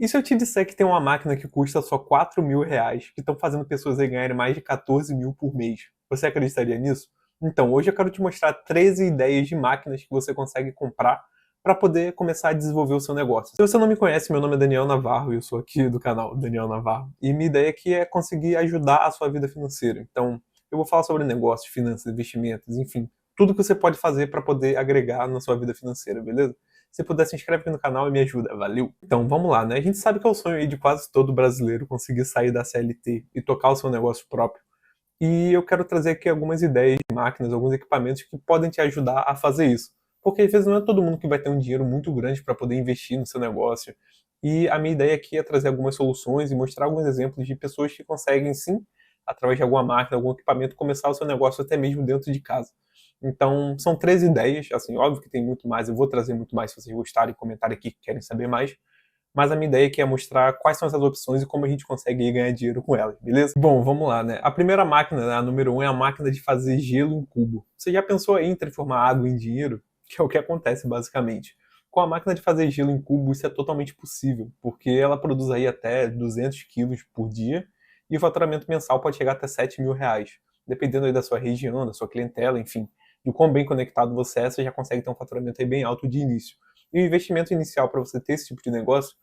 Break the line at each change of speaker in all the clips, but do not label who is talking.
E se eu te disser que tem uma máquina que custa só R$ 4.000, que estão fazendo pessoas aí ganharem mais de 14 mil por mês? Você acreditaria nisso? Então, hoje eu quero te mostrar 13 ideias de máquinas que você consegue comprar para poder começar a desenvolver o seu negócio. Se você não me conhece, meu nome é Daniel Navarro e eu sou aqui do canal Daniel Navarro. E minha ideia aqui é conseguir ajudar a sua vida financeira. Então, eu vou falar sobre negócios, finanças, investimentos, enfim, tudo que você pode fazer para poder agregar na sua vida financeira, beleza? Se puder, se inscreve aqui no canal e me ajuda, valeu? Então, vamos lá, né? A gente sabe que é o sonho aí de quase todo brasileiro conseguir sair da CLT e tocar o seu negócio próprio. E eu quero trazer aqui algumas ideias de máquinas, alguns equipamentos que podem te ajudar a fazer isso. Porque às vezes não é todo mundo que vai ter um dinheiro muito grande para poder investir no seu negócio. E a minha ideia aqui é trazer algumas soluções e mostrar alguns exemplos de pessoas que conseguem sim, através de alguma máquina, algum equipamento, começar o seu negócio até mesmo dentro de casa. Então, são 3 ideias, assim, óbvio que tem muito mais, eu vou trazer muito mais se vocês gostarem, comentarem aqui que querem saber mais, mas a minha ideia aqui é mostrar quais são essas opções e como a gente consegue ganhar dinheiro com elas, beleza? Bom, vamos lá, né? A primeira máquina, né, a número um, é a máquina de fazer gelo em cubo. Você já pensou aí em transformar água em dinheiro? Que é o que acontece, basicamente. Com a máquina de fazer gelo em cubo, isso é totalmente possível, porque ela produz aí até 200 quilos por dia e o faturamento mensal pode chegar até R$ 7.000, dependendo aí da sua região, da sua clientela, enfim, de quão bem conectado você é, você já consegue ter um faturamento aí bem alto de início. E o investimento inicial para você ter esse tipo de negócio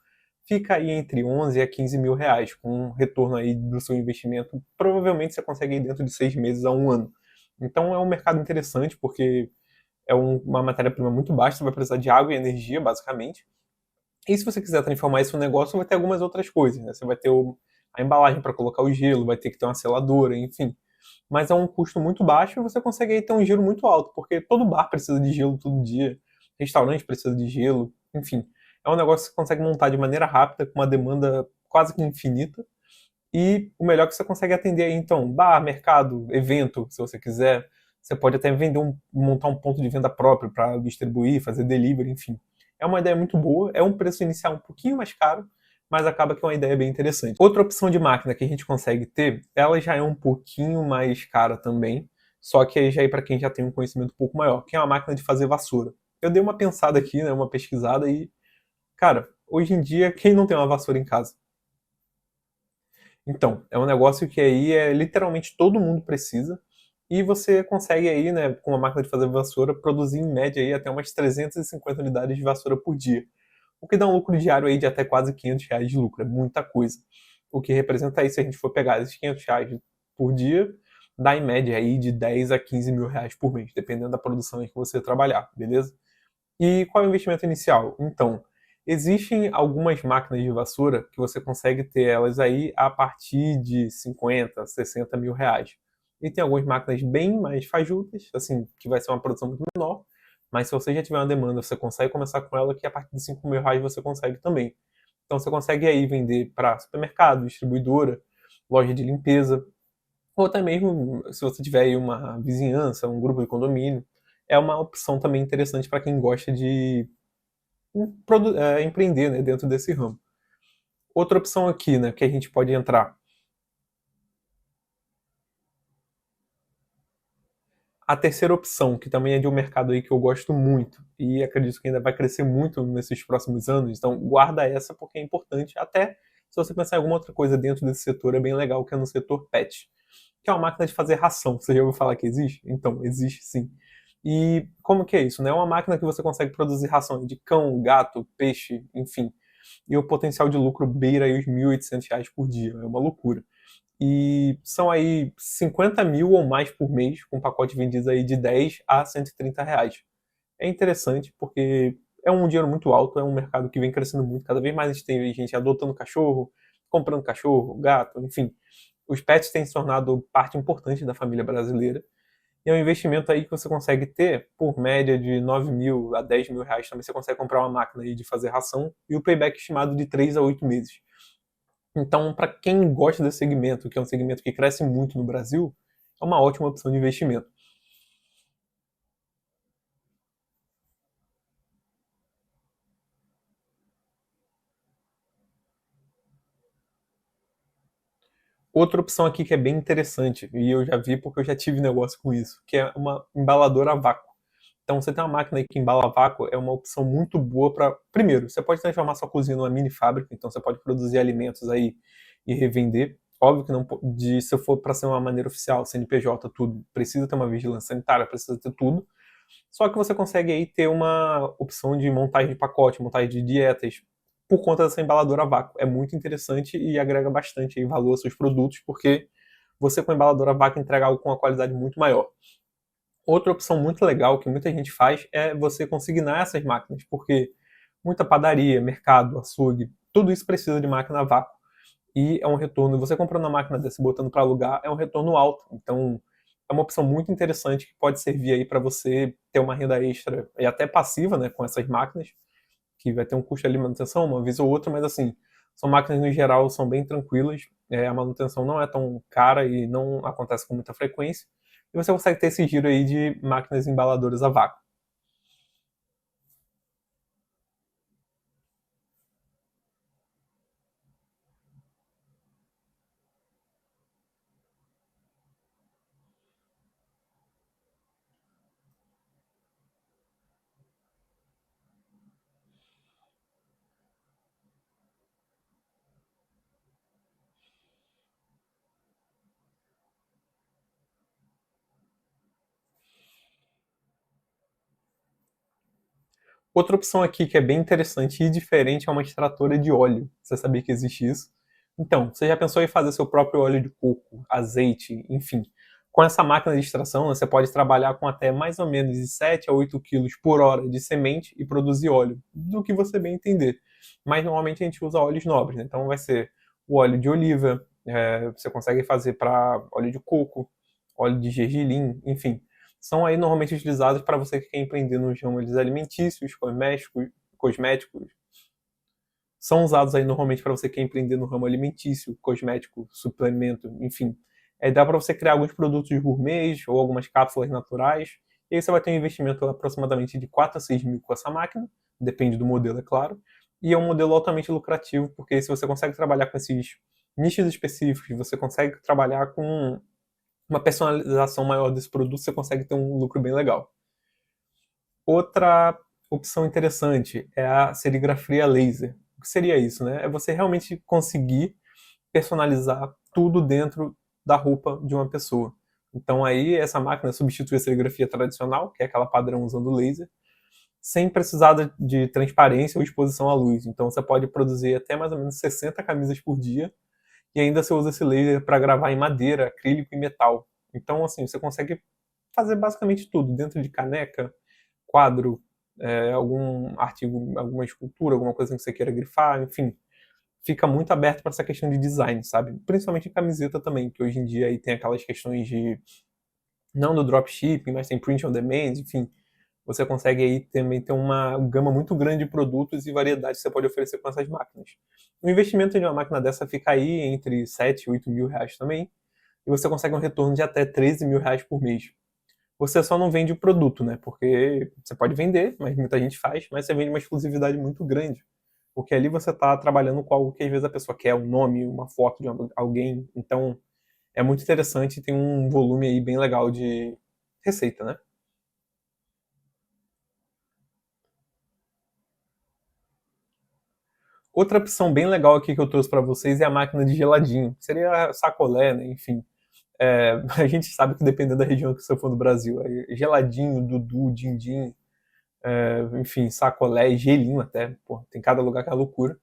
fica aí entre 11 a 15 mil reais, com um retorno aí do seu investimento. Provavelmente você consegue ir dentro de 6 meses a um ano. Então é um mercado interessante, porque é uma matéria-prima muito baixa, você vai precisar de água e energia, basicamente. E se você quiser transformar isso em um negócio, vai ter algumas outras coisas, né? Você vai ter a embalagem para colocar o gelo, vai ter que ter uma seladora, enfim. Mas é um custo muito baixo e você consegue aí ter um giro muito alto, porque todo bar precisa de gelo todo dia, restaurante precisa de gelo, enfim. É um negócio que você consegue montar de maneira rápida, com uma demanda quase que infinita. E o melhor é que você consegue atender aí, então, bar, mercado, evento, se você quiser. Você pode até montar um ponto de venda próprio para distribuir, fazer delivery, enfim. É uma ideia muito boa, é um preço inicial um pouquinho mais caro, mas acaba que é uma ideia bem interessante. Outra opção de máquina que a gente consegue ter, ela já é um pouquinho mais cara também, só que aí já é para quem já tem um conhecimento um pouco maior, que é uma máquina de fazer vassoura. Eu dei uma pensada aqui, né, uma pesquisada e, cara, hoje em dia, quem não tem uma vassoura em casa? Então, é um negócio que aí é literalmente todo mundo precisa e você consegue aí, né, com uma máquina de fazer vassoura, produzir em média aí até umas 350 unidades de vassoura por dia, o que dá um lucro diário aí de até quase R$ 500 de lucro, é muita coisa. O que representa aí, se a gente for pegar esses R$ 500 por dia, dá em média aí de 10 a 15 mil reais por mês, dependendo da produção em que você trabalhar, beleza? E qual é o investimento inicial? Então, existem algumas máquinas de vassoura que você consegue ter elas aí a partir de 50, 60 mil reais. E tem algumas máquinas bem mais fajutas, assim, que vai ser uma produção muito menor, mas se você já tiver uma demanda, você consegue começar com ela que a partir de 5 mil reais você consegue também. Então você consegue aí vender para supermercado, distribuidora, loja de limpeza, ou até mesmo se você tiver aí uma vizinhança, um grupo de condomínio, é uma opção também interessante para quem gosta de empreender, né, dentro desse ramo. Outra opção aqui, né, que a gente pode entrar. A terceira opção, que também é de um mercado aí que eu gosto muito e acredito que ainda vai crescer muito nesses próximos anos, então guarda essa porque é importante, até se você pensar em alguma outra coisa dentro desse setor, é bem legal, que é no setor pet, que é uma máquina de fazer ração. Você já ouviu falar que existe? Então, existe sim. E como que é isso? Né? É uma máquina que você consegue produzir ração de cão, gato, peixe, enfim. E o potencial de lucro beira aí os R$ 1.800 por dia. É uma loucura. E são aí 50 mil ou mais por mês, com pacote vendido aí de 10 a R$ 130. É interessante porque é um dinheiro muito alto, é um mercado que vem crescendo muito. Cada vez mais a gente tem gente adotando cachorro, comprando cachorro, gato, enfim. Os pets têm se tornado parte importante da família brasileira. E é um investimento aí que você consegue ter por média de 9 mil a 10 mil reais. Também você consegue comprar uma máquina aí de fazer ração e o payback estimado de 3 a 8 meses. Então, para quem gosta desse segmento, que é um segmento que cresce muito no Brasil, é uma ótima opção de investimento. Outra opção aqui que é bem interessante, e eu já vi porque eu já tive negócio com isso, que é uma embaladora a vácuo. Então, você tem uma máquina aí que embala a vácuo, é uma opção muito boa para. Primeiro, você pode transformar sua cozinha numa mini fábrica, então você pode produzir alimentos aí e revender. Óbvio que não, se for para ser uma maneira oficial, CNPJ, tudo, precisa ter uma vigilância sanitária, precisa ter tudo. Só que você consegue aí ter uma opção de montagem de pacote, montagem de dietas, por conta dessa embaladora a vácuo. É muito interessante e agrega bastante aí valor aos seus produtos, porque você com a embaladora a vácuo entrega algo com uma qualidade muito maior. Outra opção muito legal que muita gente faz é você consignar essas máquinas, porque muita padaria, mercado, açougue, tudo isso precisa de máquina a vácuo. E é um retorno, você comprando uma máquina dessa e botando para alugar, é um retorno alto. Então, é uma opção muito interessante que pode servir aí para você ter uma renda extra e até passiva, né, com essas máquinas, que vai ter um custo de manutenção uma vez ou outra, mas assim, são máquinas no geral são bem tranquilas, a manutenção não é tão cara e não acontece com muita frequência, e você consegue ter esse giro aí de máquinas embaladoras a vácuo. Outra opção aqui que é bem interessante e diferente é uma extratora de óleo. Você sabia que existe isso? Então, você já pensou em fazer seu próprio óleo de coco, azeite, enfim. Com essa máquina de extração, você pode trabalhar com até mais ou menos de 7 a 8 quilos por hora de semente e produzir óleo, do que você bem entender. Mas normalmente a gente usa óleos nobres, né? Então vai ser o óleo de oliva, você consegue fazer para óleo de coco, óleo de gergelim, enfim, são aí normalmente utilizados para você que quer empreender nos ramos alimentícios, cosméticos. São usados aí normalmente para você que quer empreender no ramo alimentício, cosmético, suplemento, enfim. Dá para você criar alguns produtos gourmets ou algumas cápsulas naturais. E aí você vai ter um investimento aproximadamente de 4 a 6 mil com essa máquina, depende do modelo, é claro. E é um modelo altamente lucrativo, porque se você consegue trabalhar com esses nichos específicos, você consegue trabalhar com uma personalização maior desse produto, você consegue ter um lucro bem legal. Outra opção interessante é a serigrafia laser. O que seria isso, né? É você realmente conseguir personalizar tudo dentro da roupa de uma pessoa. Então aí essa máquina substitui a serigrafia tradicional, que é aquela padrão usando laser, sem precisar de transparência ou exposição à luz. Então você pode produzir até mais ou menos 60 camisas por dia e ainda você usa esse laser para gravar em madeira, acrílico e metal. Então, assim, você consegue fazer basicamente tudo, dentro de caneca, quadro, algum artigo, alguma escultura, alguma coisa que você queira grifar, enfim. Fica muito aberto para essa questão de design, sabe? Principalmente em camiseta também, que hoje em dia aí tem aquelas questões de, não do dropshipping, mas tem print on demand, enfim. Você consegue aí também ter uma gama muito grande de produtos e variedades que você pode oferecer com essas máquinas. O investimento de uma máquina dessa fica aí entre 7 e 8 mil reais também, e você consegue um retorno de até 13 mil reais por mês. Você só não vende o produto, né? Porque você pode vender, mas muita gente faz, mas você vende uma exclusividade muito grande. Porque ali você está trabalhando com algo que às vezes a pessoa quer, um nome, uma foto de alguém. Então é muito interessante e tem um volume aí bem legal de receita, né? Outra opção bem legal aqui que eu trouxe para vocês é a máquina de geladinho. Seria sacolé, né? Enfim. A gente sabe que dependendo da região que você for no Brasil, é geladinho, dudu, din-din, enfim, sacolé, gelinho até. Pô, tem cada lugar que é loucura.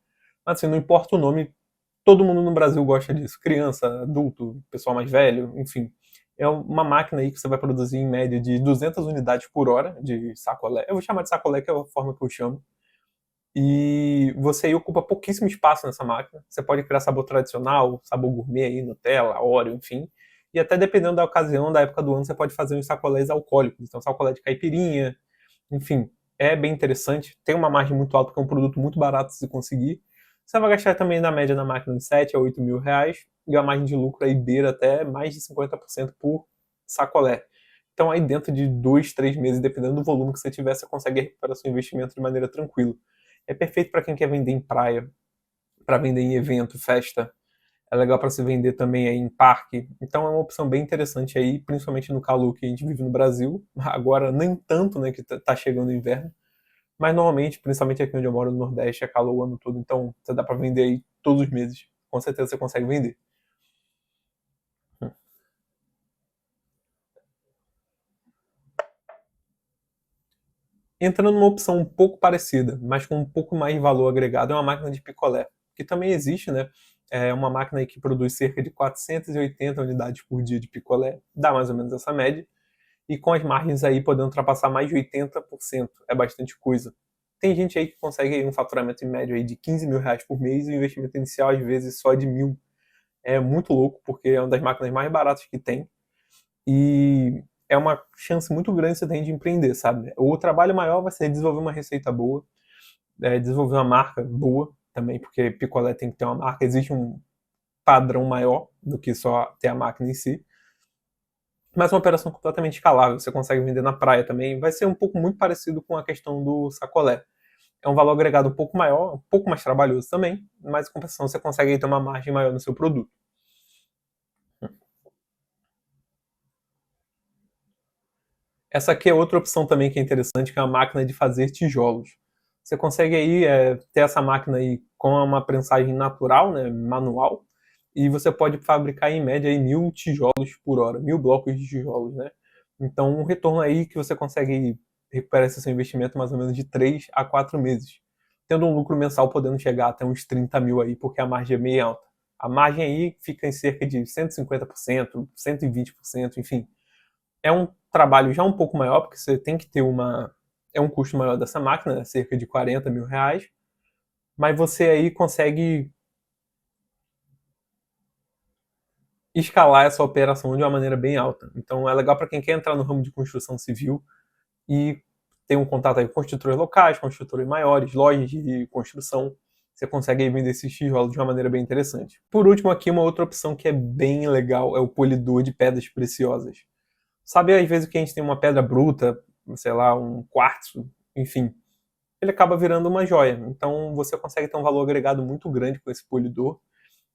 Mas assim, não importa o nome, todo mundo no Brasil gosta disso. Criança, adulto, pessoal mais velho, enfim. É uma máquina aí que você vai produzir em média de 200 unidades por hora de sacolé. Eu vou chamar de sacolé, que é a forma que eu chamo. E você aí ocupa pouquíssimo espaço nessa máquina. Você pode criar sabor tradicional, sabor gourmet aí, Nutella, Oreo, enfim. E até dependendo da ocasião, da época do ano, você pode fazer uns sacolés alcoólicos. Então, sacolé de caipirinha, enfim. É bem interessante. Tem uma margem muito alta, porque é um produto muito barato de se conseguir. Você vai gastar também na média na máquina de 7 a 8 mil reais. E a margem de lucro aí beira até mais de 50% por sacolé. Então aí dentro de 2, 3 meses, dependendo do volume que você tiver, você consegue recuperar seu investimento de maneira tranquila. É perfeito para quem quer vender em praia, para vender em evento, festa. É legal para se vender também aí em parque. Então é uma opção bem interessante aí, principalmente no calor que a gente vive no Brasil. Agora nem tanto, né, que tá chegando o inverno. Mas normalmente, principalmente aqui onde eu moro no Nordeste, é calor o ano todo. Então você dá para vender aí todos os meses. Com certeza você consegue vender. Entrando numa opção um pouco parecida, mas com um pouco mais de valor agregado, é uma máquina de picolé, que também existe, né? É uma máquina aí que produz cerca de 480 unidades por dia de picolé, dá mais ou menos essa média, e com as margens aí podendo ultrapassar mais de 80%, é bastante coisa. Tem gente aí que consegue aí um faturamento em médio aí de 15 mil reais por mês e o investimento inicial às vezes só de 1.000. É muito louco, porque é uma das máquinas mais baratas que tem, e é uma chance muito grande que você tem de empreender, sabe? O trabalho maior vai ser desenvolver uma receita boa, desenvolver uma marca boa também, porque picolé tem que ter uma marca, existe um padrão maior do que só ter a máquina em si. Mas é uma operação completamente escalável, você consegue vender na praia também. Vai ser um pouco muito parecido com a questão do sacolé. É um valor agregado um pouco maior, um pouco mais trabalhoso também, mas em compensação você consegue ter uma margem maior no seu produto. Essa aqui é outra opção também que é interessante, que é a máquina de fazer tijolos. Você consegue aí ter essa máquina aí com uma prensagem natural, né, manual, e você pode fabricar em média aí 1.000 tijolos por hora, 1.000 blocos de tijolos, né? Então um retorno aí que você consegue recuperar esse seu investimento mais ou menos de 3 a 4 meses, tendo um lucro mensal podendo chegar até uns 30 mil aí, porque a margem é meio alta. A margem aí fica em cerca de 150%, 120%, enfim, é um trabalho já um pouco maior, porque você tem que ter uma. É um custo maior dessa máquina, né, cerca de 40 mil reais, mas você aí consegue escalar essa operação de uma maneira bem alta. Então é legal para quem quer entrar no ramo de construção civil e ter um contato aí com construtores locais, construtores maiores, lojas de construção. Você consegue vender esses tijolos de uma maneira bem interessante. Por último, aqui uma outra opção que é bem legal é o polidor de pedras preciosas. Sabe, às vezes que a gente tem uma pedra bruta, sei lá, um quartzo, enfim, ele acaba virando uma joia. Então você consegue ter um valor agregado muito grande com esse polidor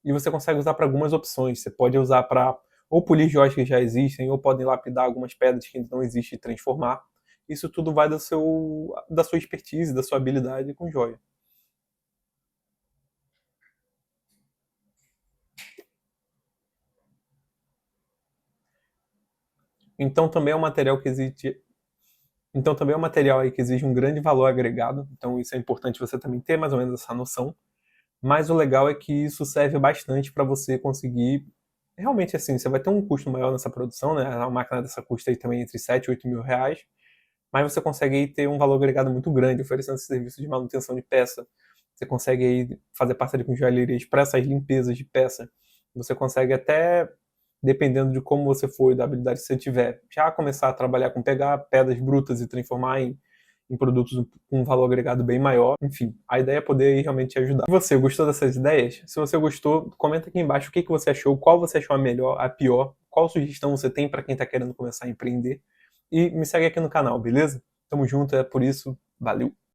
e você consegue usar para algumas opções. Você pode usar para ou polir joias que já existem, ou podem lapidar algumas pedras que ainda não existem e transformar. Isso tudo vai da sua expertise, da sua habilidade com joia. Então também é um material que existe. Então também é um material aí que exige um grande valor agregado. Então isso é importante você também ter mais ou menos essa noção. Mas o legal é que isso serve bastante para você conseguir. Realmente, assim, você vai ter um custo maior nessa produção, né? A máquina dessa custa aí também entre 7 e 8 mil reais, mas você consegue aí ter um valor agregado muito grande, oferecendo esse serviço de manutenção de peça. Você consegue aí fazer parceria com joalherias para essas limpezas de peça. Você consegue até, dependendo de como você for e da habilidade que você tiver, já começar a trabalhar com pegar pedras brutas e transformar em produtos com um valor agregado bem maior. Enfim, a ideia é poder realmente te ajudar. E você, gostou dessas ideias? Se você gostou, comenta aqui embaixo o que você achou, qual você achou a melhor, a pior, qual sugestão você tem para quem está querendo começar a empreender. E me segue aqui no canal, beleza? Tamo junto, é por isso, valeu!